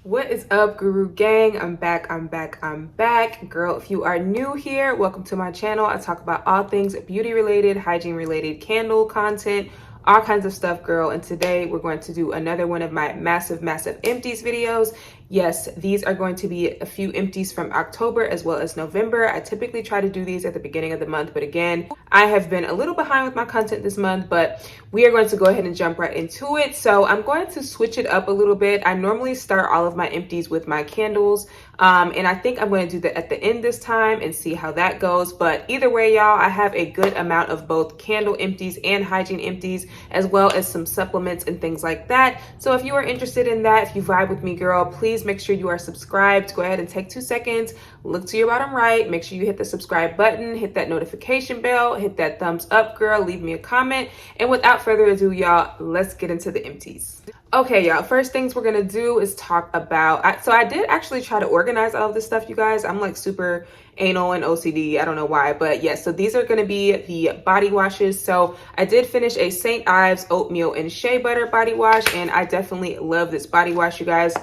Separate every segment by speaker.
Speaker 1: What is up, Guru Gang? I'm back. Girl, if you are new here, welcome to my channel. I talk about all things beauty related, hygiene related, candle content, all kinds of stuff, girl. And today we're going to do another one of my massive empties videos. Yes, these are going to be a few empties from October as well as November. I typically try to do these at the beginning of the month, but again, I have been a little behind with my content this month, but we are going to go ahead and jump right into it. So I'm going to switch it up a little bit. I normally start all of my empties with my candles, and I think I'm going to do that at the end this time and see how that goes. But either way, y'all, I have a good amount of both candle empties and hygiene empties, as well as some supplements and things like that. So if you are interested in that, if you vibe with me, girl, please make sure you are subscribed. Go ahead and take 2 seconds, look to your bottom right, make sure you hit the subscribe button, hit that notification bell, hit that thumbs up, girl, leave me a comment. And without further ado, y'all, let's get into the empties. Okay, y'all, first things we're gonna do is talk about, so I did actually try to organize all of this stuff, you guys. I'm like super anal and OCD, I don't know why, but yeah, so these are gonna be the body washes. So I did finish a St. Ives oatmeal and shea butter body wash, and I definitely love this body wash, you guys.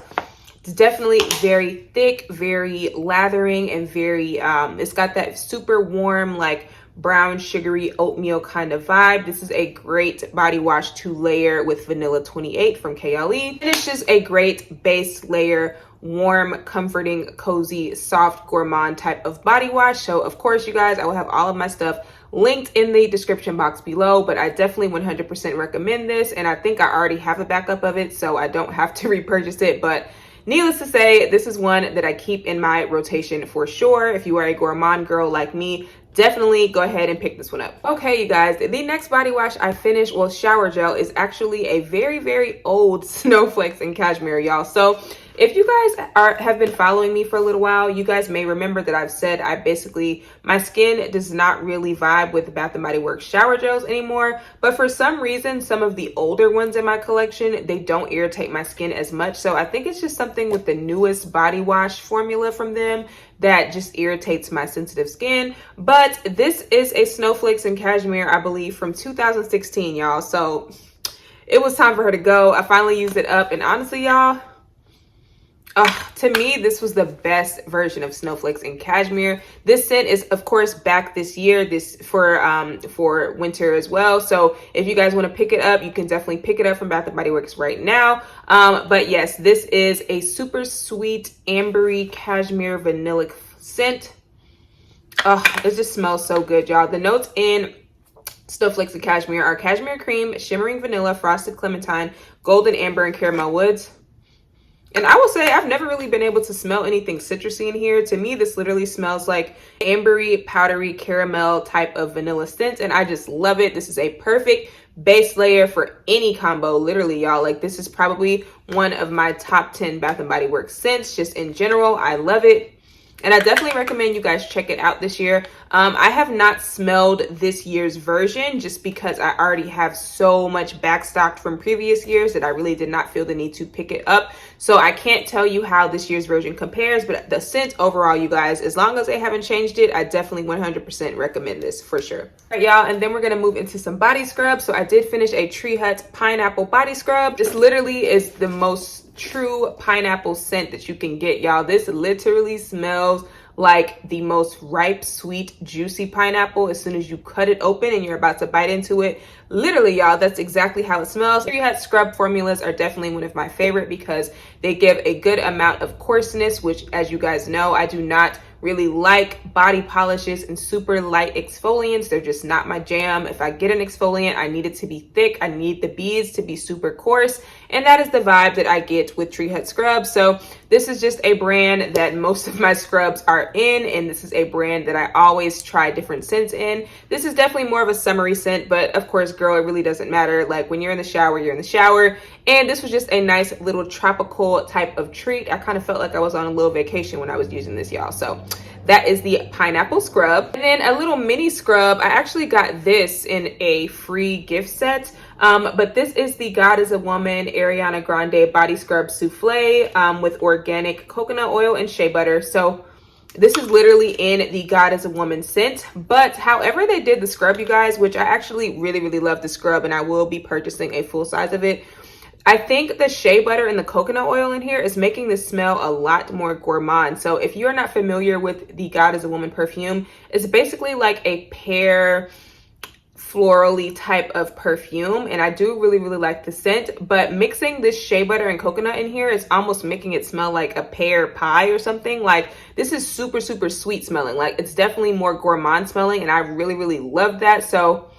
Speaker 1: It's definitely very thick, very lathering, and very, it's got that super warm, like brown sugary oatmeal kind of vibe. This is a great body wash to layer with Vanilla 28 from KLE. And it's just a great base layer, warm, comforting, cozy, soft, gourmand type of body wash. So of course, you guys, I will have all of my stuff linked in the description box below, but I definitely 100% recommend this. And I think I already have a backup of it, so I don't have to repurchase it. But needless to say, this is one that I keep in my rotation for sure. If you are a gourmand girl like me, definitely go ahead and pick this one up. Okay, you guys, the next body wash I finished, well, shower gel, is actually a very old Snowflakes and Cashmere, y'all. So if you guys have been following me for a little while, you guys may remember that I've said my skin does not really vibe with Bath & Body Works shower gels anymore. But for some reason, some of the older ones in my collection, they don't irritate my skin as much. So I think it's just something with the newest body wash formula from them that just irritates my sensitive skin. But this is a Snowflakes and Cashmere, I believe, from 2016, y'all. So it was time for her to go. I finally used it up, and honestly, y'all, to me, this was the best version of Snowflakes and Cashmere. This scent is, of course, back this year, for winter as well. So if you guys want to pick it up, you can definitely pick it up from Bath & Body Works right now. But yes, this is a super sweet, ambery, cashmere, vanillic scent. It just smells so good, y'all. The notes in Snowflakes and Cashmere are cashmere cream, shimmering vanilla, frosted clementine, golden amber, and caramel woods. And I will say, I've never really been able to smell anything citrusy in here. To me, this literally smells like ambery, powdery, caramel type of vanilla scent. And I just love it. This is a perfect base layer for any combo, literally, y'all. Like, this is probably one of my top 10 Bath & Body Works scents, just in general. I love it. And I definitely recommend you guys check it out this year. I have not smelled this year's version just because I already have so much backstocked from previous years that I really did not feel the need to pick it up. So I can't tell you how this year's version compares, but the scent overall, you guys, as long as they haven't changed it, I definitely 100% recommend this for sure. All right, y'all, and then we're gonna move into some body scrubs. So I did finish a Tree Hut pineapple body scrub. This literally is the most true pineapple scent that you can get, y'all. This literally smells like the most ripe, sweet, juicy pineapple as soon as you cut it open and you're about to bite into it. Literally, y'all, that's exactly how it smells. Tree Hut scrub formulas are definitely one of my favorite because they give a good amount of coarseness, which, as you guys know, I do not really like body polishes and super light exfoliants. They're just not my jam. If I get an exfoliant, I need it to be thick. I need the beads to be super coarse. And that is the vibe that I get with Tree Hut scrubs. So this is just a brand that most of my scrubs are in. And this is a brand that I always try different scents in. This is definitely more of a summery scent, but of course, girl, it really doesn't matter. Like, when you're in the shower, you're in the shower. And this was just a nice little tropical type of treat. I kind of felt like I was on a little vacation when I was using this, y'all. So that is the pineapple scrub. And then a little mini scrub. I actually got this in a free gift set. But this is the God is a Woman Ariana Grande Body Scrub Souffle with organic coconut oil and shea butter. So this is literally in the God is a Woman scent. But however they did the scrub, you guys, which I actually really love the scrub, and I will be purchasing a full size of it. I think the shea butter and the coconut oil in here is making this smell a lot more gourmand. So if you're not familiar with the God is a Woman perfume, it's basically like a pear florally type of perfume, and I do really like the scent, but mixing this shea butter and coconut in here is almost making it smell like a pear pie or something. Like, this is super sweet smelling. Like, it's definitely more gourmand smelling, and I really love that. So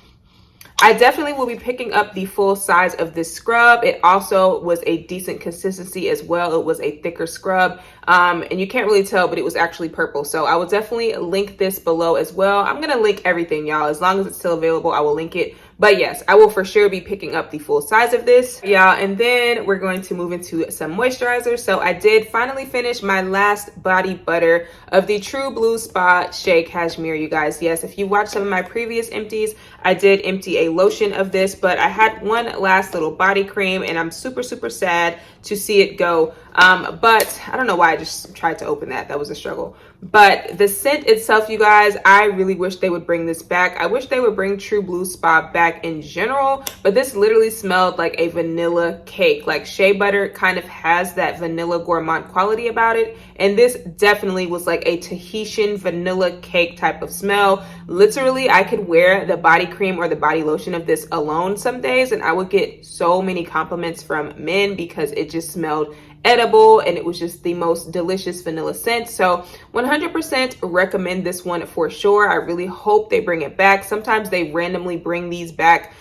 Speaker 1: I definitely will be picking up the full size of this scrub. It also was a decent consistency as well. It was a thicker scrub, and you can't really tell, but it was actually purple. So I will definitely link this below as well. I'm gonna link everything, y'all. As long as it's still available, I will link it. But yes, I will for sure be picking up the full size of this, y'all. And then we're going to move into some moisturizer. So I did finally finish my last body butter of the True Blue Spa Shea Cashmere, you guys. Yes, if you watched some of my previous empties, I did empty a lotion of this, but I had one last little body cream, and I'm super sad to see it go. But I don't know why I just tried to open that. That was a struggle. But the scent itself, you guys, I really wish they would bring this back. I wish they would bring True Blue Spa back in general, but this literally smelled like a vanilla cake. Like, shea butter kind of has that vanilla gourmand quality about it, and this definitely was like a Tahitian vanilla cake type of smell. Literally, I could wear the body cream or the body lotion of this alone some days, and I would get so many compliments from men because it just smelled edible, and it was just the most delicious vanilla scent. So 100% recommend this one for sure. I really hope they bring it back. Sometimes they randomly bring these back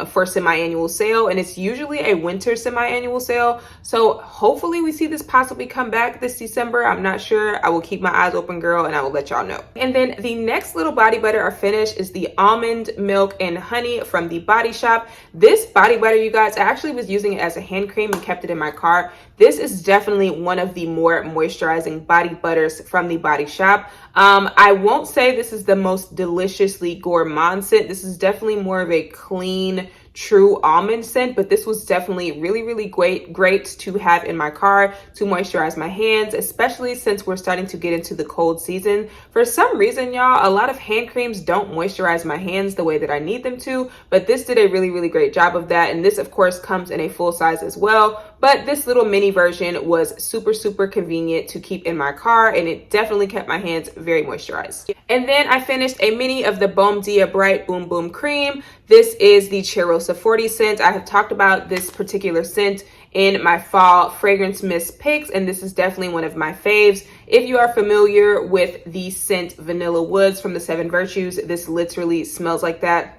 Speaker 1: for semi-annual sale, and it's usually a winter semi-annual sale. So hopefully we see this possibly come back this December. I'm not sure. I will keep my eyes open, girl, and I will let y'all know. And then the next little body butter or finish is the almond milk and honey from the Body Shop. This body butter, you guys, I actually was using it as a hand cream and kept it in my car. This is definitely one of the more moisturizing body butters from the Body Shop. I won't say this is the most deliciously gourmand scent. This is definitely more of a clean, true almond scent, but this was definitely really great to have in my car to moisturize my hands, especially since we're starting to get into the cold season. For some reason, y'all, a lot of hand creams don't moisturize my hands the way that I need them to, but this did a really great job of that. And this, of course, comes in a full size as well, but this little mini version was super convenient to keep in my car, and it definitely kept my hands very moisturized. And then I finished a mini of the Balm Dia Bright Boom Boom Cream. This is the Cheirosa 40 scent. I have talked about this particular scent in my fall fragrance mist picks, and this is definitely one of my faves. If you are familiar with the scent Vanilla Woods from the Seven Virtues, this literally smells like that.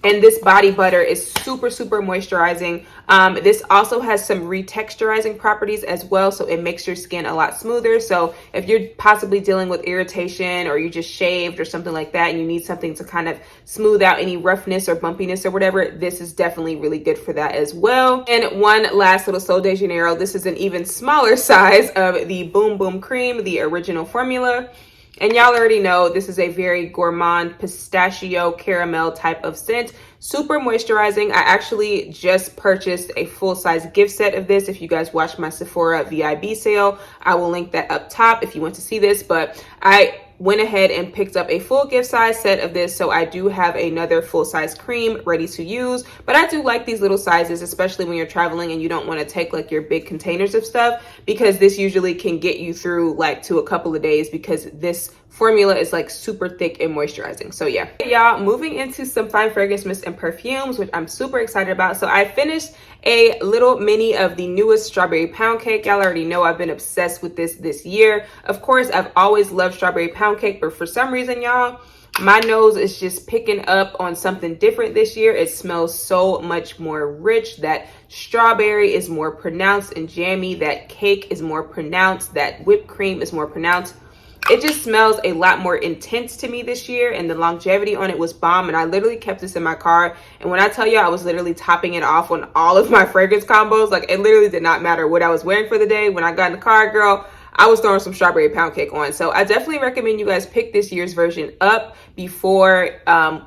Speaker 1: And this body butter is super moisturizing. This also has some retexturizing properties as well, so it makes your skin a lot smoother. So if you're possibly dealing with irritation, or you just shaved or something like that, and you need something to kind of smooth out any roughness or bumpiness or whatever, this is definitely really good for that as well. And one last little Sol de Janeiro. This is an even smaller size of the Boom Boom Cream, the original formula. And y'all already know this is a very gourmand pistachio caramel type of scent. Super moisturizing. I actually just purchased a full-size gift set of this. If you guys watched my Sephora VIB sale, I will link that up top if you want to see this. But I went ahead and picked up a full gift size set of this, so I do have another full-size cream ready to use. But I do like these little sizes, especially when you're traveling and you don't want to take like your big containers of stuff, because this usually can get you through like to a couple of days, because this formula is like super thick and moisturizing. So yeah, y'all, moving into some fine fragrance mists and perfumes, which I'm super excited about. So I finished a little mini of the newest strawberry pound cake. Y'all already know I've been obsessed with this year. Of course, I've always loved strawberry pound cake, but for some reason, y'all, my nose is just picking up on something different this year. It smells so much more rich. That strawberry is more pronounced and jammy. That cake is more pronounced. That whipped cream is more pronounced. It just smells a lot more intense to me this year, and the longevity on it was bomb. And I literally kept this in my car, and when I tell you I was literally topping it off on all of my fragrance combos, like it literally did not matter what I was wearing for the day. When I got in the car, girl, I was throwing some strawberry pound cake on. So I definitely recommend you guys pick this year's version up before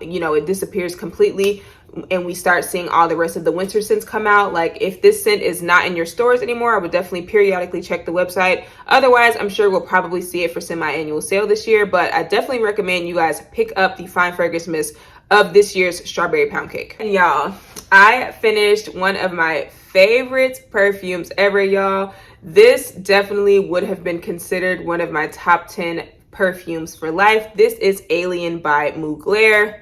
Speaker 1: you know, it disappears completely and we start seeing all the rest of the winter scents come out. Like, if this scent is not in your stores anymore, I would definitely periodically check the website. Otherwise, I'm sure we'll probably see it for semi-annual sale this year, but I definitely recommend you guys pick up the Fine Fragrance Mist of this year's strawberry pound cake. And y'all, I finished one of my favorite perfumes ever, y'all. This definitely would have been considered one of my top 10 perfumes for life. This is Alien by Mugler.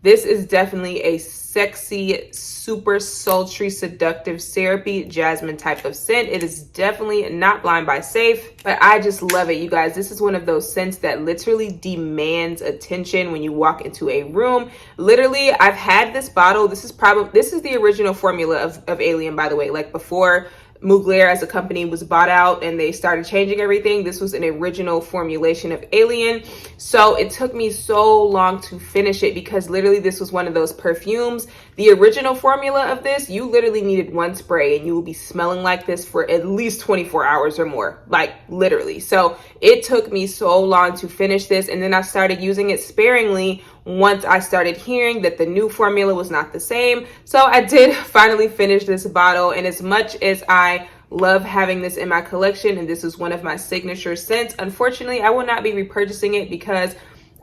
Speaker 1: This is definitely a sexy, super sultry, seductive, syrupy jasmine type of scent. It is definitely not Blind by Safe, but I just love it, you guys. This is one of those scents that literally demands attention when you walk into a room. Literally, I've had this bottle. This is the original formula of Alien, by the way. Like before Mugler as a company was bought out and they started changing everything, this was an original formulation of Alien. So it took me so long to finish it because literally this was one of those perfumes. The original formula of this, you literally needed one spray and you will be smelling like this for at least 24 hours or more, like literally. So it took me so long to finish this, and then I started using it sparingly once I started hearing that the new formula was not the same. So I did finally finish this bottle, and as much as I love having this in my collection, and this is one of my signature scents, unfortunately I will not be repurchasing it because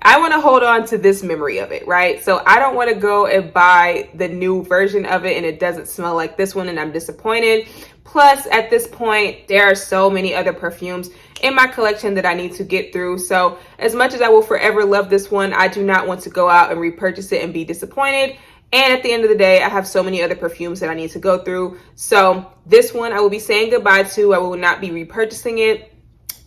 Speaker 1: I want to hold on to this memory of it, right? So I don't want to go and buy the new version of it and it doesn't smell like this one and I'm disappointed. Plus, at this point, there are so many other perfumes in my collection that I need to get through. So as much as I will forever love this one, I do not want to go out and repurchase it and be disappointed. And at the end of the day, I have so many other perfumes that I need to go through. So this one I will be saying goodbye to. I will not be repurchasing it.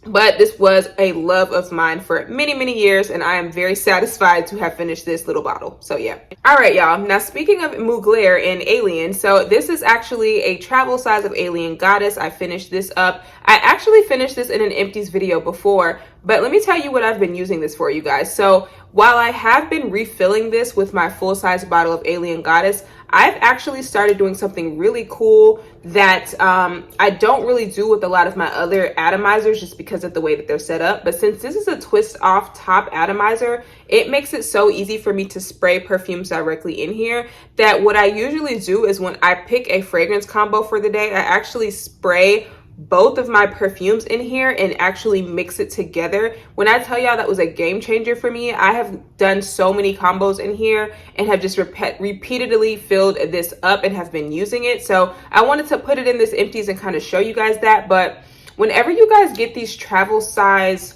Speaker 1: But this was a love of mine for many, many years, and I am very satisfied to have finished this little bottle. So yeah. All right, y'all. Now, speaking of Mugler and Alien, so this is actually a travel size of Alien Goddess. I finished this up. I actually finished this in an Empties video before, but let me tell you what I've been using this for, you guys. So while I have been refilling this with my full-size bottle of Alien Goddess, I've actually started doing something really cool that I don't really do with a lot of my other atomizers just because of the way that they're set up. But since this is a twist off top atomizer, it makes it so easy for me to spray perfumes directly in here that what I usually do is when I pick a fragrance combo for the day, I actually spray both of my perfumes in here and actually mix it together. When I tell y'all that was a game changer for me, I have done so many combos in here and have just repeatedly filled this up and have been using it. So I wanted to put it in this Empties and kind of show you guys that. But whenever you guys get these travel size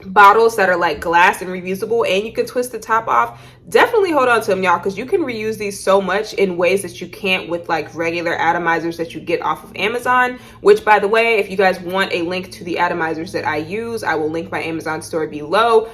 Speaker 1: bottles that are like glass and reusable and you can twist the top off, definitely hold on to them, y'all, because you can reuse these so much in ways that you can't with like regular atomizers that you get off of Amazon. Which, by the way, if you guys want a link to the atomizers that I use, I will link my Amazon store below,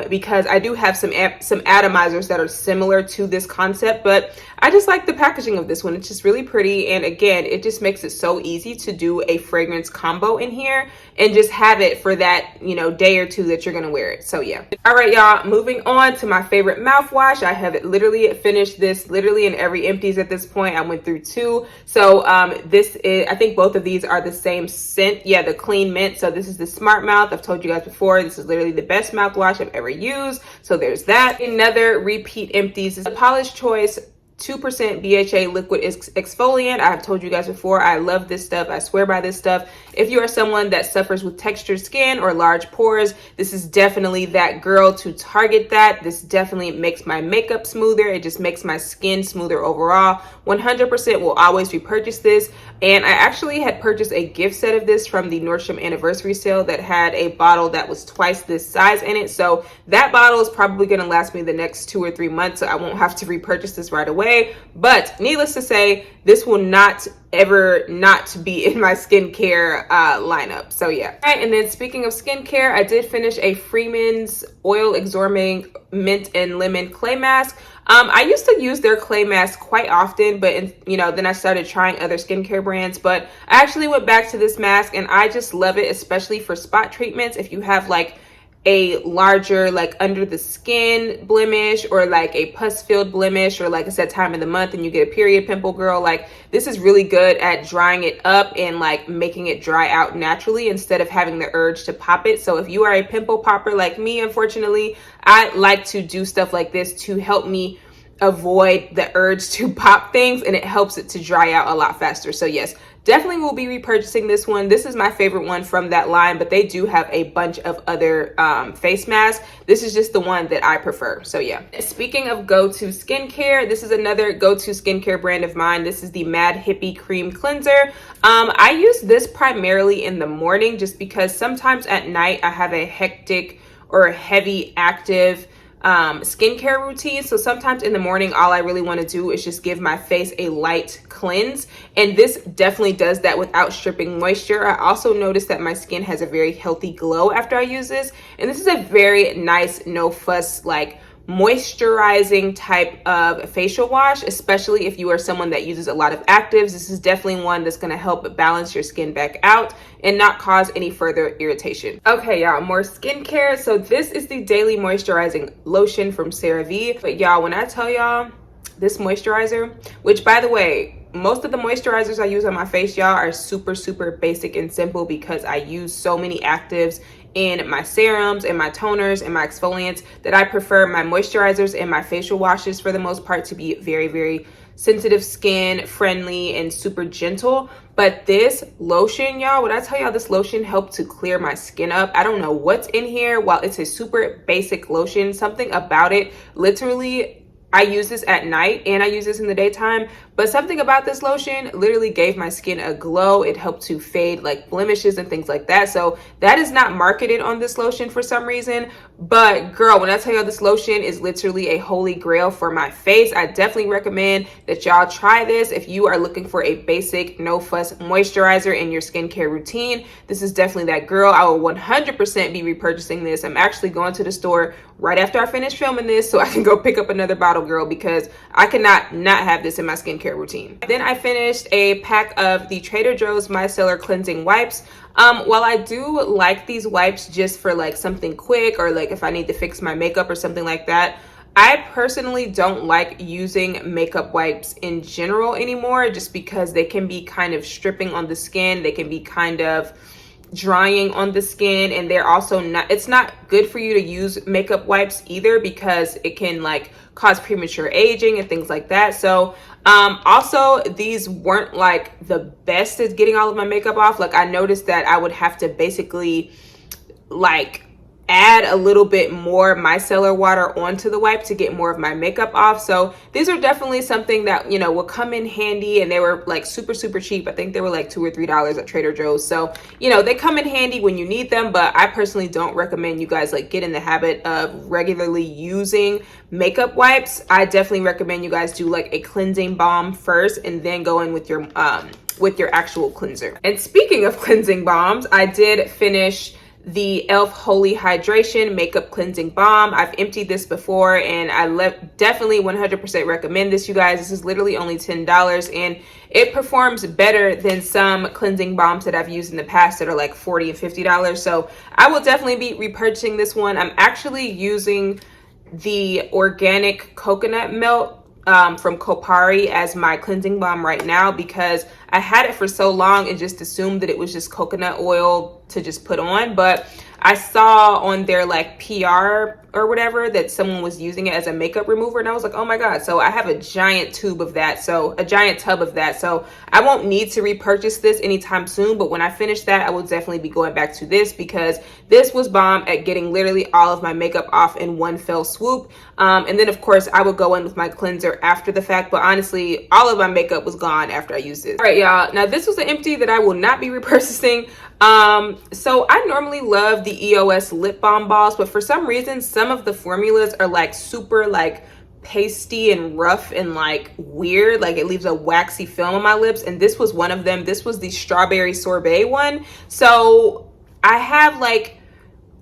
Speaker 1: because I do have some atomizers that are similar to this concept. But I just like the packaging of this one. It's just really pretty, and again, it just makes it so easy to do a fragrance combo in here and just have it for that, you know, day or two that you're gonna wear it. So yeah. All right, y'all, moving on to my favorite mouthwash. I have literally finished this literally in every Empties at this point. I went through 2. So this is, I think both of these are the same scent. Yeah, the Clean Mint. So this is the Smart Mouth. I've told you guys before, this is literally the best mouthwash I've ever used. So there's that. Another repeat Empties is a Paula's Choice 2% BHA liquid exfoliant. I have told you guys before, I love this stuff. I swear by this stuff. If you are someone that suffers with textured skin or large pores, this is definitely that girl to target that. This definitely makes my makeup smoother. It just makes my skin smoother overall. 100% will always repurchase this. And I actually had purchased a gift set of this from the Nordstrom anniversary sale that had a bottle that was twice this size in it. So that bottle is probably going to last me the next 2 or 3 months. So I won't have to repurchase this right away. But needless to say, this will not ever not be in my skincare lineup. So yeah. All right, and then speaking of skincare, I did finish a Freeman's Oil Absorbing Mint and Lemon Clay Mask. I used to use their clay mask quite often, but then I started trying other skincare brands. But I actually went back to this mask and I just love it, especially for spot treatments. If you have like a larger like under the skin blemish or like a pus filled blemish or like I said time of the month and you get a period pimple, girl, like this is really good at drying it up and like making it dry out naturally instead of having the urge to pop it. So if you are a pimple popper like me, unfortunately, I like to do stuff like this to help me avoid the urge to pop things, and it helps it to dry out a lot faster. So yes, definitely will be repurchasing this one. This is my favorite one from that line, but they do have a bunch of other face masks. This is just the one that I prefer. So yeah. Speaking of go-to skincare, this is another go-to skincare brand of mine. This is the Mad Hippie Cream Cleanser. I use this primarily in the morning just because sometimes at night I have a hectic or a heavy active skincare routine. So sometimes in the morning, all I really want to do is just give my face a light cleanse. And this definitely does that without stripping moisture. I also noticed that my skin has a very healthy glow after I use this. And this is a very nice, no fuss, like moisturizing type of facial wash, especially if you are someone that uses a lot of actives. This is definitely one that's going to help balance your skin back out and not cause any further irritation. Okay, y'all, more skincare. So this is the Daily Moisturizing Lotion from CeraVe. But y'all, when I tell y'all this moisturizer, which by the way, most of the moisturizers I use on my face, y'all, are super, super basic and simple because I use so many actives in my serums and my toners and my exfoliants that I prefer my moisturizers and my facial washes for the most part to be very, very sensitive skin friendly and super gentle. But this lotion, y'all, when I tell y'all this lotion helped to clear my skin up, I don't know what's in here. While it's a super basic lotion, something about it, literally, I use this at night and I use this in the daytime, but something about this lotion literally gave my skin a glow. It helped to fade like blemishes and things like that. So that is not marketed on this lotion for some reason. But girl, when I tell you this lotion is literally a holy grail for my face, I definitely recommend that y'all try this. If you are looking for a basic, no fuss moisturizer in your skincare routine, this is definitely that girl. I will 100% be repurchasing this. I'm actually going to the store right after I finish filming this so I can go pick up another bottle, girl, because I cannot not have this in my skincare routine. Then I finished a pack of the Trader Joe's Micellar Cleansing Wipes. While I do like these wipes just for like something quick or like if I need to fix my makeup or something like that, I personally don't like using makeup wipes in general anymore just because they can be kind of stripping on the skin. They can be kind of drying on the skin, and they're also not, it's not good for you to use makeup wipes either because it can like cause premature aging and things like that. So also these weren't like the best at getting all of my makeup off. Like I noticed that I would have to basically like add a little bit more micellar water onto the wipe to get more of my makeup off. So these are definitely something that, you know, will come in handy, and they were like super, super cheap. I think they were like $2 or $3 at Trader Joe's. So, you know, they come in handy when you need them, but I personally don't recommend you guys like get in the habit of regularly using makeup wipes. I definitely recommend you guys do like a cleansing balm first and then go in with your actual cleanser. And speaking of cleansing balms, I did finish the e.l.f. Holy Hydration Makeup Cleansing Balm. I've emptied this before and I definitely 100% recommend this, you guys. This is literally only $10 and it performs better than some cleansing balms that I've used in the past that are like $40 and $50. So I will definitely be repurchasing this one. I'm actually using the organic coconut milk from Kopari as my cleansing balm right now because I had it for so long and just assumed that it was just coconut oil to just put on, but I saw on their like PR or whatever that someone was using it as a makeup remover, and I was like, oh my god. So I have a giant tub of that, so I won't need to repurchase this anytime soon, but when I finish that, I will definitely be going back to this because this was bomb at getting literally all of my makeup off in one fell swoop. And then of course I would go in with my cleanser after the fact, but honestly all of my makeup was gone after I used this. All right, y'all, now this was an empty that I will not be repurchasing. So I normally love the EOS lip balm balls, but for some reason some of the formulas are like super like pasty and rough and like weird, like it leaves a waxy film on my lips, and this was one of them. This was the strawberry sorbet one. So I have like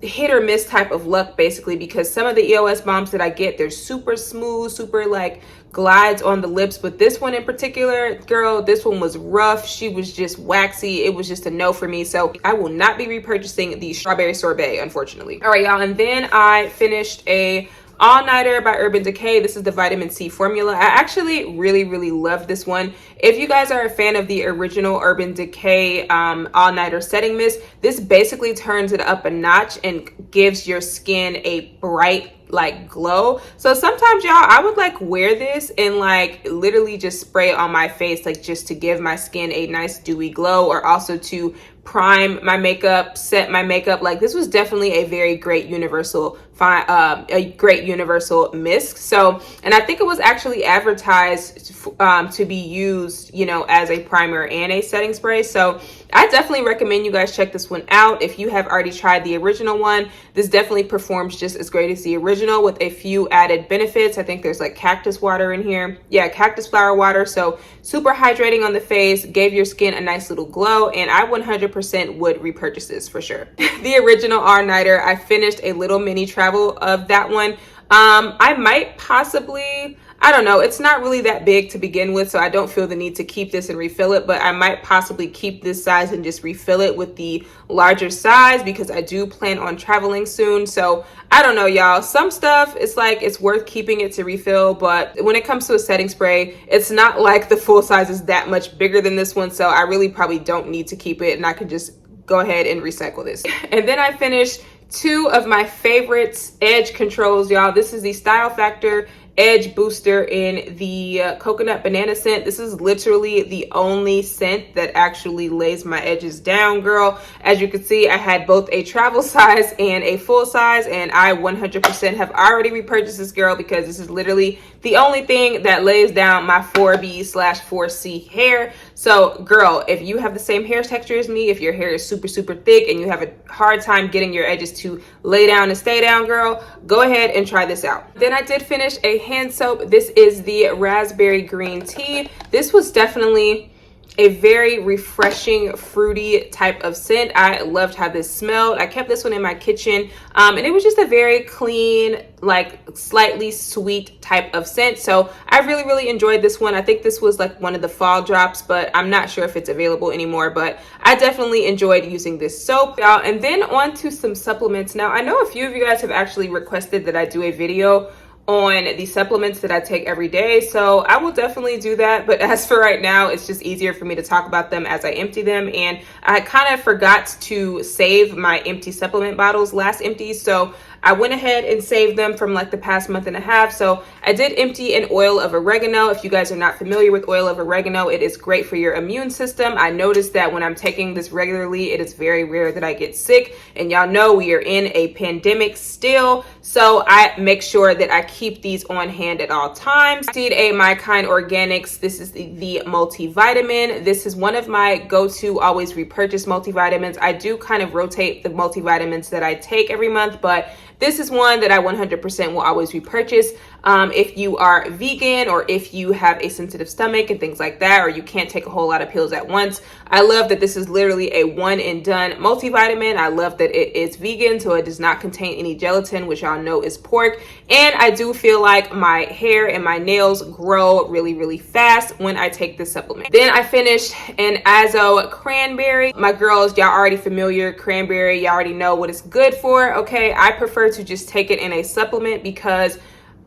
Speaker 1: hit or miss type of luck basically because some of the EOS balms that I get, they're super smooth, super like glides on the lips, but this one in particular, girl, this one was rough. She was just waxy. It was just a no for me. So I will not be repurchasing the strawberry sorbet, unfortunately. All right, y'all, and then I finished a all-nighter by Urban Decay. This is the vitamin C formula. I actually really love this one. If you guys are a fan of the original Urban Decay all-nighter setting mist, this basically turns it up a notch and gives your skin a bright, like glow. So sometimes y'all, I would like wear this and like literally just spray it on my face, like just to give my skin a nice dewy glow, or also to prime my makeup, set my makeup. Like this was definitely a very great universal mist. So, and I think it was actually advertised to be used, you know, as a primer and a setting spray. So I definitely recommend you guys check this one out. If you have already tried the original one, this definitely performs just as great as the original with a few added benefits. I think there's like cactus water in here. Yeah, cactus flower water. So super hydrating on the face, gave your skin a nice little glow, and I 100% would repurchase this for sure. The original R-Nighter, I finished a little mini travel of that one. I might possibly, I don't know, it's not really that big to begin with, so I don't feel the need to keep this and refill it, but I might possibly keep this size and just refill it with the larger size because I do plan on traveling soon. So I don't know, y'all. Some stuff, it's like it's worth keeping it to refill, but when it comes to a setting spray, it's not like the full size is that much bigger than this one, so I really probably don't need to keep it, and I can just go ahead and recycle this. And then I finished two of my favorites edge controls, y'all. This is the Style Factor Edge Booster in the coconut banana scent. This is literally the only scent that actually lays my edges down, girl. As you can see, I had both a travel size and a full size, and I 100% have already repurchased this, girl, because this is literally the only thing that lays down my 4B/4C hair. So girl, if you have the same hair texture as me, if your hair is super thick and you have a hard time getting your edges to lay down and stay down, girl, go ahead and try this out. Then I did finish a hand soap. This is the raspberry green tea. This was definitely a very refreshing, fruity type of scent. I loved how this smelled. I kept this one in my kitchen, and it was just a very clean, like slightly sweet type of scent. So I really enjoyed this one. I think this was like one of the fall drops, but I'm not sure if it's available anymore, but I definitely enjoyed using this soap, y'all. And then on to some supplements. Now, I know a few of you guys have actually requested that I do a video on the supplements that I take every day, so I will definitely do that. But as for right now, it's just easier for me to talk about them as I empty them, and I kind of forgot to save my empty supplement bottles last empty, so I went ahead and saved them from like the past month and a half. So I did empty an oil of oregano. If you guys are not familiar with oil of oregano, it is great for your immune system. I noticed that when I'm taking this regularly, it is very rare that I get sick, and y'all know we are in a pandemic still, so I make sure that I keep these on hand at all times. I did a My Kind Organics. This is the multivitamin. This is one of my go-to always repurchase multivitamins. I do kind of rotate the multivitamins that I take every month, but this is one that I 100% will always repurchase. If you are vegan, or if you have a sensitive stomach and things like that, or you can't take a whole lot of pills at once, I love that this is literally a one and done multivitamin. I love that it is vegan, so it does not contain any gelatin, which y'all know is pork. And I do feel like my hair and my nails grow really fast when I take this supplement. Then I finished an Azo cranberry. My girls, y'all already familiar, cranberry, y'all already know what it's good for, okay? I prefer to just take it in a supplement because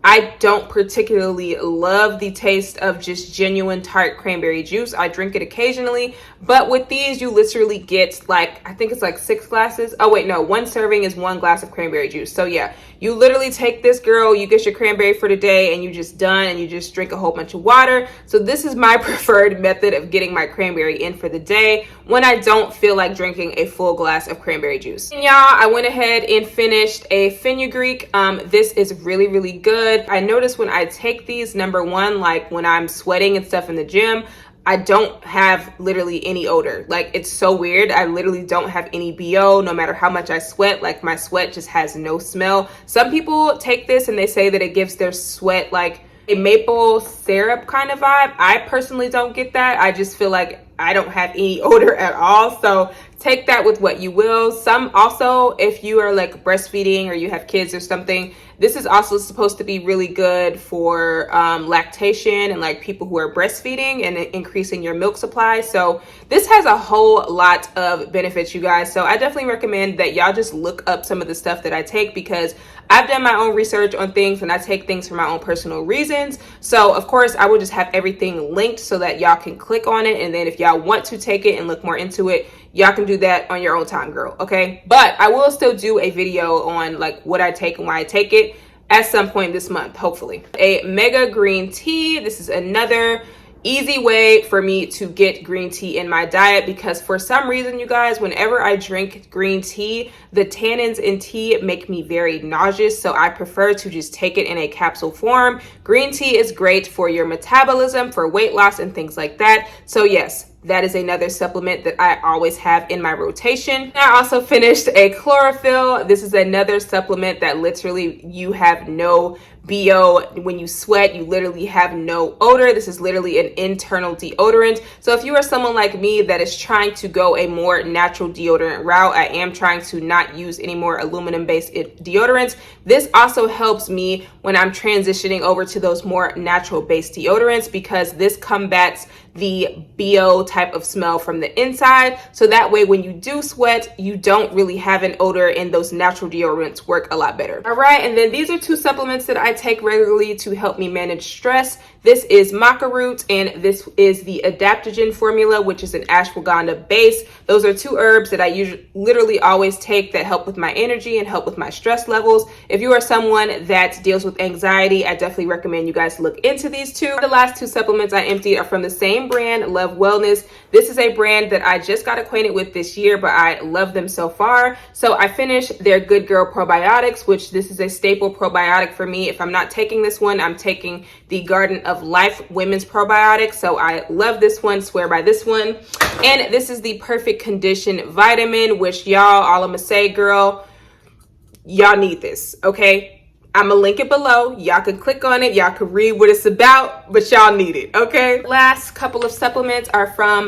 Speaker 1: I don't particularly love the taste of just genuine tart cranberry juice. I drink it occasionally, but with these, you literally get like, I think it's like 6 glasses. Oh wait, no, 1 serving is 1 glass of cranberry juice. So yeah, you literally take this, girl, you get your cranberry for the day, and you just done, and you just drink a whole bunch of water. So this is my preferred method of getting my cranberry in for the day when I don't feel like drinking a full glass of cranberry juice. And y'all, I went ahead and finished a fenugreek. This is really good. I notice when I take these, number one, like when I'm sweating and stuff in the gym, I don't have literally any odor. Like, it's so weird. I literally don't have any BO no matter how much I sweat. Like, my sweat just has no smell. Some people take this and they say that it gives their sweat like a maple syrup kind of vibe. I personally don't get that. I just feel like I don't have any odor at all. So take that with what you will. Some also, if you are like breastfeeding or you have kids or something, this is also supposed to be really good for lactation and like people who are breastfeeding and increasing your milk supply. So this has a whole lot of benefits, you guys. So I definitely recommend that y'all just look up some of the stuff that I take, because I've done my own research on things and I take things for my own personal reasons. So of course I will just have everything linked so that y'all can click on it. And then if y'all want to take it and look more into it, y'all can do that on your own time, girl. Okay. But I will still do a video on like what I take and why I take it. at some point this month, hopefully. A mega green tea. This is another easy way for me to get green tea in my diet, because for some reason, you guys, whenever I drink green tea, the tannins in tea make me very nauseous, so I prefer to just take it in a capsule form. Green tea is great for your metabolism, for weight loss and things like that. So yes, that is another supplement that I always have in my rotation. I also finished a chlorophyll. This is another supplement that literally you have no BO. When you sweat, you literally have no odor. This is literally an internal deodorant. So if you are someone like me that is trying to go a more natural deodorant route, I am trying to not use any more aluminum-based deodorants. This also helps me when I'm transitioning over to those more natural-based deodorants, because this combats the BO type of smell from the inside. So that way, when you do sweat, you don't really have an odor, and those natural deodorants work a lot better. All right, and then these are two supplements that I take regularly to help me manage stress. This is maca root, and this is the adaptogen formula, which is an ashwagandha base. Those are two herbs that I literally always take that help with my energy and help with my stress levels. If you are someone that deals with anxiety, I definitely recommend you guys look into these two. The last two supplements I emptied are from the same brand, Love Wellness. This is a brand that I just got acquainted with this year, but I love them so far. So I finished their Good Girl probiotics, which this is a staple probiotic for me. If I'm not taking this one, I'm taking the Garden of Life Women's Probiotic. So I love this one, swear by this one. And this is the Perfect Condition Vitamin, which y'all, all I'm gonna say, girl, y'all need this, okay? I'm gonna link it below. Y'all can click on it. Y'all can read what it's about, but y'all need it, okay? Last couple of supplements are from,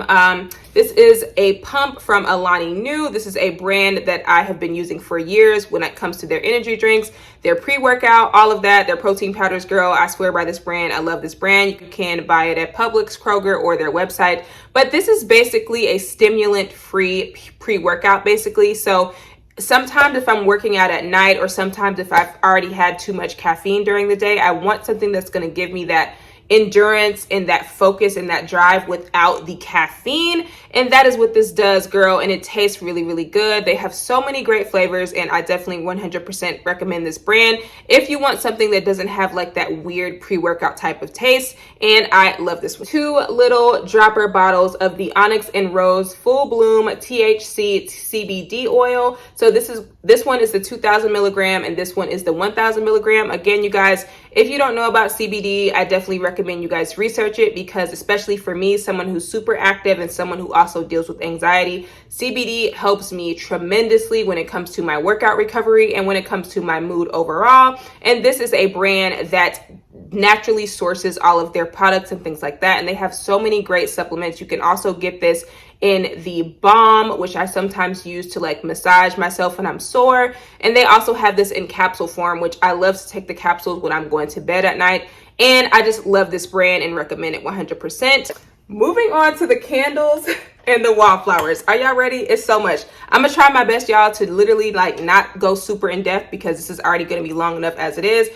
Speaker 1: this is a pump from Alani Nu. This is a brand that I have been using for years when it comes to their energy drinks, their pre-workout, all of that, their protein powders, girl. I swear by this brand. I love this brand. You can buy it at Publix, Kroger, or their website. But this is basically a stimulant-free pre-workout, basically. So sometimes if I'm working out at night, or sometimes if I've already had too much caffeine during the day, I want something that's going to give me that endurance and that focus and that drive without the caffeine. And that is what this does, girl. And it tastes really, really good. They have so many great flavors, and I definitely 100% recommend this brand if you want something that doesn't have like that weird pre-workout type of taste. And I love this one. 2 little dropper bottles of the Onyx and Rose Full Bloom THC CBD oil. So this one is the 2,000 milligram, and this one is the 1,000 milligram. Again, you guys, if you don't know about CBD, I definitely recommend you guys research it, because especially for me, someone who's super active and someone who also deals with anxiety, CBD helps me tremendously when it comes to my workout recovery and when it comes to my mood overall. And this is a brand that naturally sources all of their products and things like that. And they have so many great supplements. You can also get this in the balm, which I sometimes use to like massage myself when I'm sore. And they also have this in capsule form, which I love to take the capsules when I'm going to bed at night. And I just love this brand and recommend it 100%. Moving on to the candles and the wallflowers. Are y'all ready? It's so much. I'm gonna try my best, y'all, to literally like not go super in depth, because this is already gonna be long enough as it is.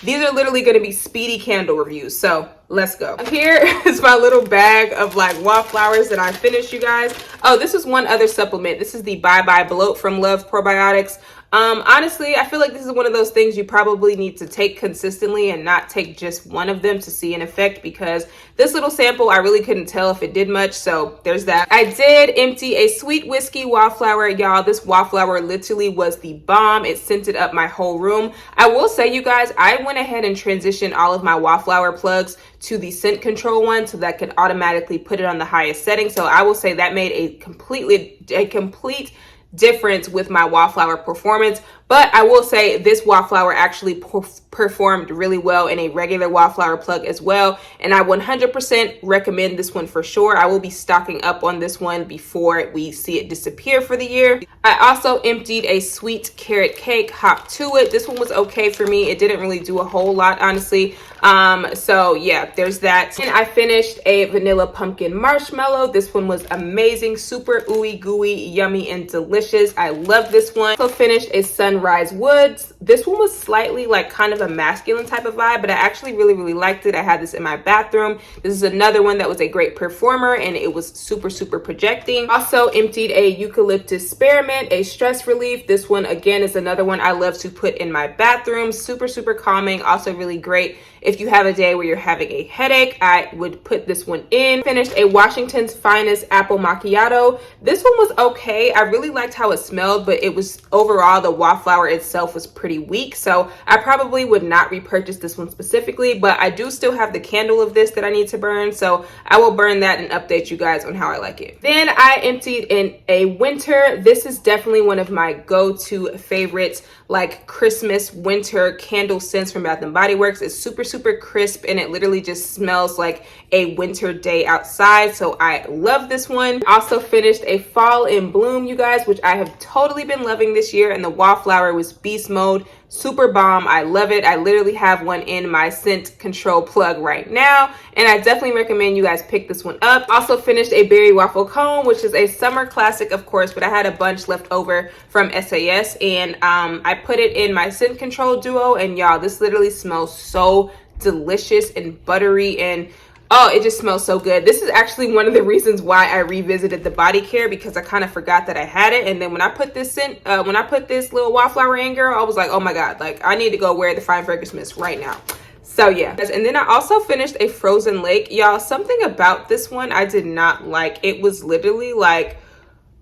Speaker 1: These are literally going to be speedy candle reviews. So let's go. Here is my little bag of like wallflowers that I finished, you guys. Oh, this is one other supplement. This is the Bye Bye Bloat from Love Probiotics. Honestly, I feel like this is one of those things you probably need to take consistently and not take just one of them to see an effect, because this little sample, I really couldn't tell if it did much. So there's that. I did empty a sweet whiskey wallflower, y'all. This wallflower literally was the bomb. It scented up my whole room. I will say, you guys, I went ahead and transitioned all of my wallflower plugs to the scent control one, so that I could automatically put it on the highest setting. So I will say that made a complete difference with my wallflower performance. But I will say this wallflower actually performed really well in a regular wallflower plug as well. And I 100% recommend this one for sure. I will be stocking up on this one before we see it disappear for the year. I also emptied a sweet carrot cake, hop to it. This one was okay for me. It didn't really do a whole lot, honestly. So yeah, there's that. And I finished a vanilla pumpkin marshmallow. This one was amazing, super ooey gooey, yummy and delicious. I love this one. Also finished a sun Sunrise Woods. This one was slightly like kind of a masculine type of vibe, but I actually really liked it. I had this in my bathroom. This is another one that was a great performer, and it was super projecting. Also emptied a Eucalyptus Spearmint, a stress relief. This one again is another one I love to put in my bathroom. Super calming. Also really great if you have a day where you're having a headache. I would put this one in. Finished a Washington's Finest Apple Macchiato. This one was okay. I really liked how it smelled, but it was overall, the Wallflower itself was pretty weak, so I probably would not repurchase this one specifically, but I do still have the candle of this that I need to burn, so I will burn that and update you guys on how I like it. Then I emptied in a Winter. This is definitely one of my go-to favorites, like Christmas winter candle scents from Bath & Body Works. It's super crisp, and it literally just smells like a winter day outside, so I love this one. Also finished a Fall in Bloom, you guys, which I have totally been loving this year, and the Wallflower was beast mode. Super bomb. I love it. I literally have one in my scent control plug right now, and I definitely recommend you guys pick this one up. Also finished a Berry Waffle Cone, which is a summer classic, of course, but I had a bunch left over from SAS, and I put it in my scent control duo, and y'all, this literally smells so delicious and buttery, and oh, it just smells so good. This is actually one of the reasons why I revisited the body care, because I kind of forgot that I had it. And then when I put this scent, when I put this little Wallflower in, girl, I was like, oh my God, like I need to go wear the Fine Fragrance Mist right now. So yeah. And then I also finished a Frozen Lake. Y'all, something about this one I did not like. It was literally like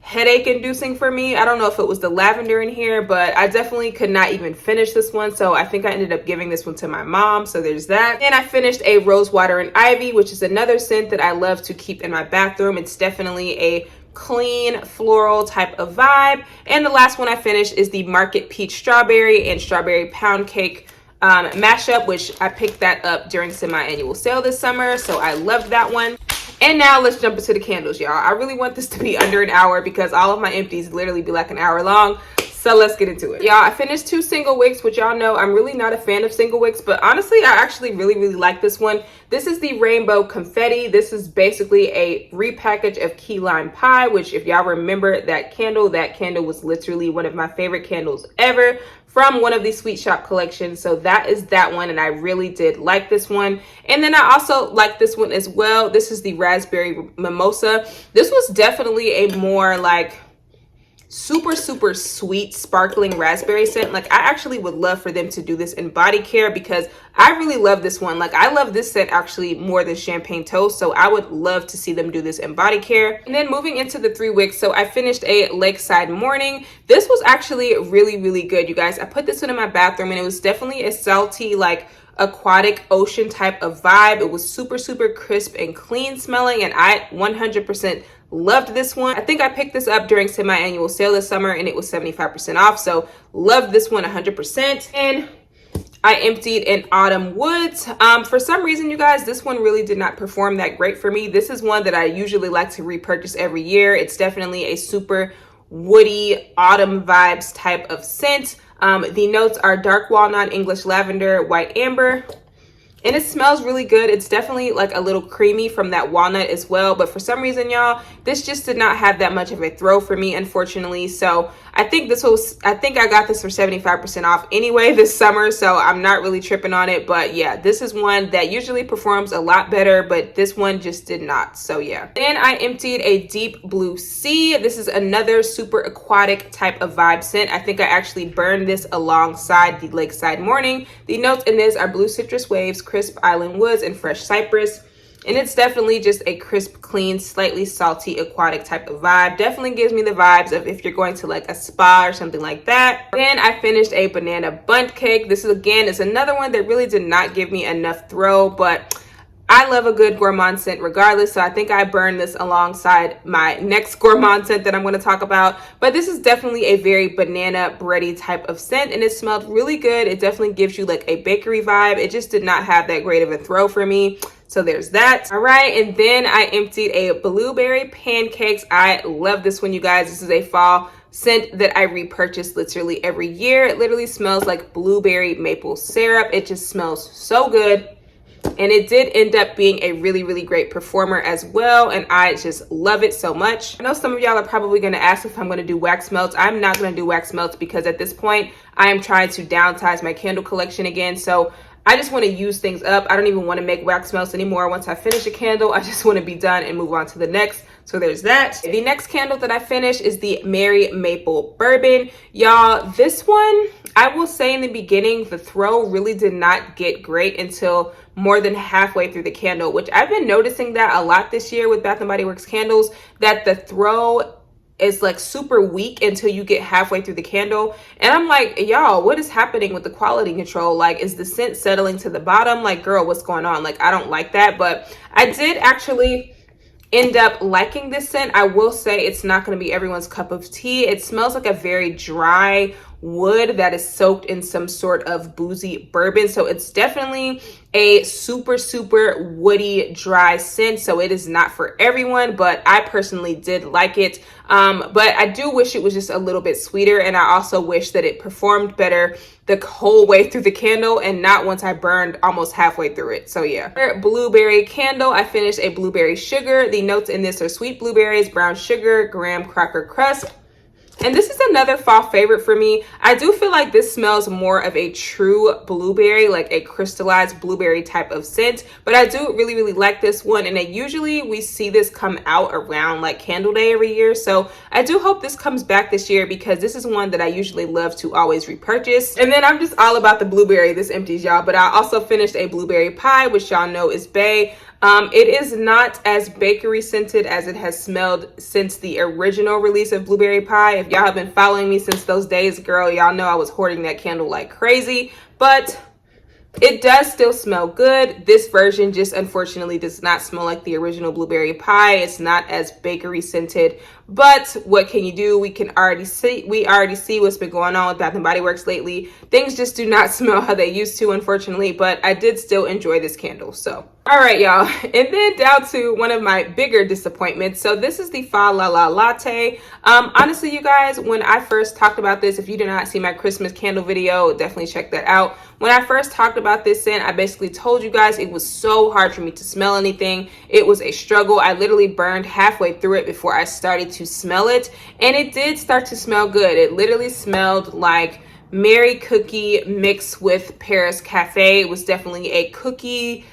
Speaker 1: headache inducing for me. I don't know if it was the lavender in here, but I definitely could not even finish this one, so I think I ended up giving this one to my mom, so there's that. And I finished a Rosewater and Ivy, which is another scent that I love to keep in my bathroom. It's definitely a clean floral type of vibe. And the last one I finished is the Market Peach Strawberry and Strawberry Pound Cake mashup, which I picked that up during semi-annual sale this summer, so I loved that one. And now let's jump into the candles, y'all. I really want this to be under an hour because all of my empties literally be like an hour long. So let's get into it. Y'all, I finished 2 single wicks, which y'all know I'm really not a fan of single wicks, but honestly, I actually really like this one. This is the Rainbow Confetti. This is basically a repackage of Key Lime Pie, which if y'all remember that candle was literally one of my favorite candles ever from one of the Sweet Shop collections. So that is that one, and I really did like this one. And then I also like this one as well. This is the Raspberry Mimosa. This was definitely a more like super sweet sparkling raspberry scent. Like I actually would love for them to do this in body care because I really love this one. Like I love this scent actually more than Champagne Toast, so I would love to see them do this in body care. And then moving into the 3 wicks, so I finished a Lakeside Morning. This was actually really good, you guys. I put this one in my bathroom, and it was definitely a salty, like aquatic ocean type of vibe. It was super crisp and clean smelling, and I 100% loved this one. I think I picked this up during semi-annual sale this summer, and it was 75% off, so loved this one 100%. And I emptied in Autumn Woods. For some reason, you guys, this one really did not perform that great for me. This is one that I usually like to repurchase every year. It's definitely a super woody autumn vibes type of scent. The notes are dark walnut, English lavender, white amber, and it smells really good. It's definitely like a little creamy from that walnut as well, but for some reason, y'all, this just did not have that much of a throw for me, unfortunately. So I think I got this for 75% off anyway this summer, so I'm not really tripping on it. But yeah, this is one that usually performs a lot better, but this one just did not. So yeah. Then I emptied a Deep Blue Sea. This is another super aquatic type of vibe scent. I think I actually burned this alongside the Lakeside Morning. The notes in this are blue citrus waves, crisp island woods, and fresh cypress. And it's definitely just a crisp, clean, slightly salty, aquatic type of vibe. Definitely gives me the vibes of if you're going to like a spa or something like that. Then I finished a Banana Bundt Cake. This is another one that really did not give me enough throw, but I love a good gourmand scent regardless, so I think I burned this alongside my next gourmand scent that I'm going to talk about. But this is definitely a very banana bready type of scent, and it smelled really good. It definitely gives you like a bakery vibe. It just did not have that great of a throw for me. So there's that. All right, and then I emptied a Blueberry Pancakes. I love this one, you guys. This is a fall scent that I repurchase literally every year. It literally smells like blueberry maple syrup. It just smells so good. And it did end up being a really, really great performer as well. And I just love it so much. I know some of y'all are probably going to ask if I'm going to do wax melts. I'm not going to do wax melts because at this point, I am trying to downsize my candle collection again. So I just want to use things up. I don't even want to make wax melts anymore. Once I finish a candle, I just want to be done and move on to the next. So there's that. The next candle that I finished is the Mary Maple Bourbon. Y'all, this one, I will say in the beginning, the throw really did not get great until more than halfway through the candle, which I've been noticing that a lot this year with Bath & Body Works candles, that the throw is like super weak until you get halfway through the candle. And I'm like, y'all, what is happening with the quality control? Like, is the scent settling to the bottom? Like, girl, what's going on? Like, I don't like that. But I did actually end up liking this scent. I will say it's not going to be everyone's cup of tea. It smells like a very dry wood that is soaked in some sort of boozy bourbon. So it's definitely a super, super woody, dry scent. So it is not for everyone, but I personally did like it. But I do wish it was just a little bit sweeter. And I also wish that it performed better the whole way through the candle and not once I burned almost halfway through it. So yeah. Blueberry candle. I finished a blueberry sugar. The notes in this are sweet blueberries, brown sugar, graham cracker crust. And this is another fall favorite for me. I do feel like this smells more of a true blueberry, like a crystallized blueberry type of scent. But I do really, really like this one. And usually we see this come out around like Candle Day every year. So I do hope this comes back this year because this is one that I usually love to always repurchase. And then I'm just all about the blueberry, this Empties, y'all. But I also finished a blueberry pie, which y'all know is bae. It is not as bakery scented as it has smelled since the original release of blueberry pie. If y'all have been following me since those days, girl, y'all know I was hoarding that candle like crazy, but it does still smell good. This version just unfortunately does not smell like the original blueberry pie. It's not as bakery scented, but what can you do? We already see what's been going on with Bath & Body Works lately. Things just do not smell how they used to, unfortunately, but I did still enjoy this candle. So, all right, y'all. And then down to one of my bigger disappointments. So this is the Fa La La Latte. Honestly, you guys, when I first talked about this, if you did not see my Christmas candle video, definitely check that out. When I first talked about this scent, I basically told you guys it was so hard for me to smell anything. It was a struggle. I literally burned halfway through it before I started to smell it. And it did start to smell good. It literally smelled like Mary cookie mixed with Paris Cafe. It was definitely a cookie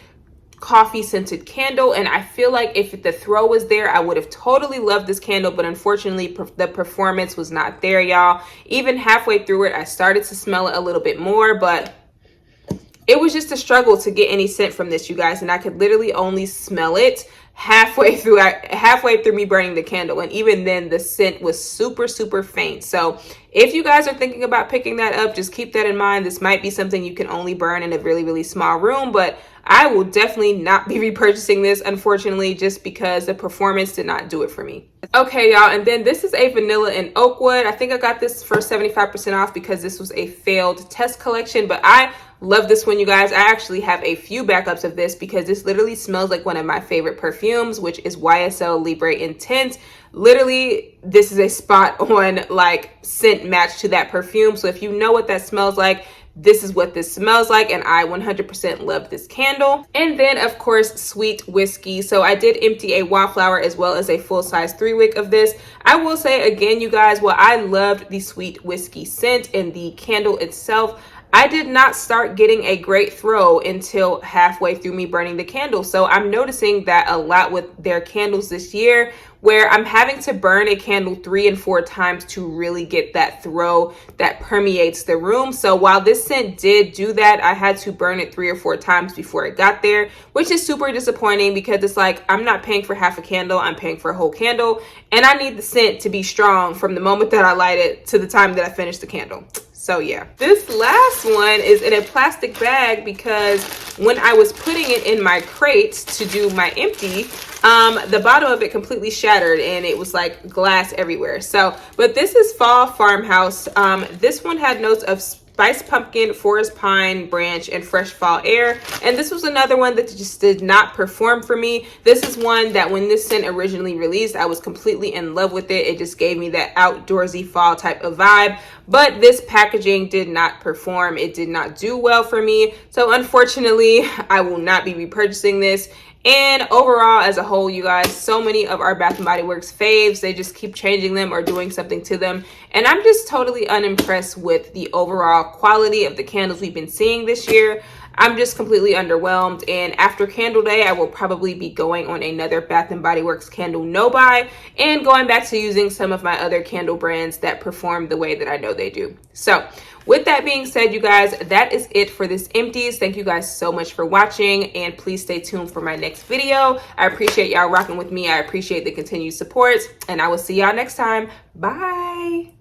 Speaker 1: coffee scented candle, and I feel like if the throw was there, I would have totally loved this candle, but unfortunately the performance was not there, y'all. Even halfway through it, I started to smell it a little bit more, but it was just a struggle to get any scent from this, you guys, and I could literally only smell it halfway through me burning the candle, and even then the scent was super, super faint. So if you guys are thinking about picking that up, just keep that in mind. This might be something you can only burn in a really, really small room, but I will definitely not be repurchasing this, unfortunately, just because the performance did not do it for me. Okay, y'all, and then this is a vanilla and oak wood. I think I got this for 75% off because this was a failed test collection, but I love this one, you guys. I actually have a few backups of this because this literally smells like one of my favorite perfumes, which is YSL Libre Intense. Literally, this is a spot on like scent match to that perfume. So if you know what that smells like, this is what this smells like, and I 100% love this candle. And then of course, sweet whiskey. So I did empty a Wallflower as well as a full-size 3 wick of this. I will say again, you guys, while I loved the sweet whiskey scent and the candle itself, I did not start getting a great throw until halfway through me burning the candle. So I'm noticing that a lot with their candles this year, where I'm having to burn a candle 3 and 4 times to really get that throw that permeates the room. So while this scent did do that, I had to burn it 3 or 4 times before it got there, which is super disappointing because it's like, I'm not paying for half a candle, I'm paying for a whole candle. And I need the scent to be strong from the moment that I light it to the time that I finish the candle. So yeah, this last one is in a plastic bag because when I was putting it in my crate to do my empty, the bottom of it completely shattered and it was like glass everywhere. So, but this is Fall Farmhouse. This one had notes of Spice Pumpkin, Forest Pine Branch, and Fresh Fall Air. And this was another one that just did not perform for me. This is one that when this scent originally released, I was completely in love with it. It just gave me that outdoorsy fall type of vibe. But this packaging did not perform. It did not do well for me. So unfortunately, I will not be repurchasing this. And overall, as a whole, you guys, so many of our Bath & Body Works faves, they just keep changing them or doing something to them. And I'm just totally unimpressed with the overall quality of the candles we've been seeing this year. I'm just completely underwhelmed. And after Candle Day, I will probably be going on another Bath & Body Works candle no-buy and going back to using some of my other candle brands that perform the way that I know they do. So with that being said, you guys, that is it for this Empties. Thank you guys so much for watching, and please stay tuned for my next video. I appreciate y'all rocking with me. I appreciate the continued support, and I will see y'all next time. Bye.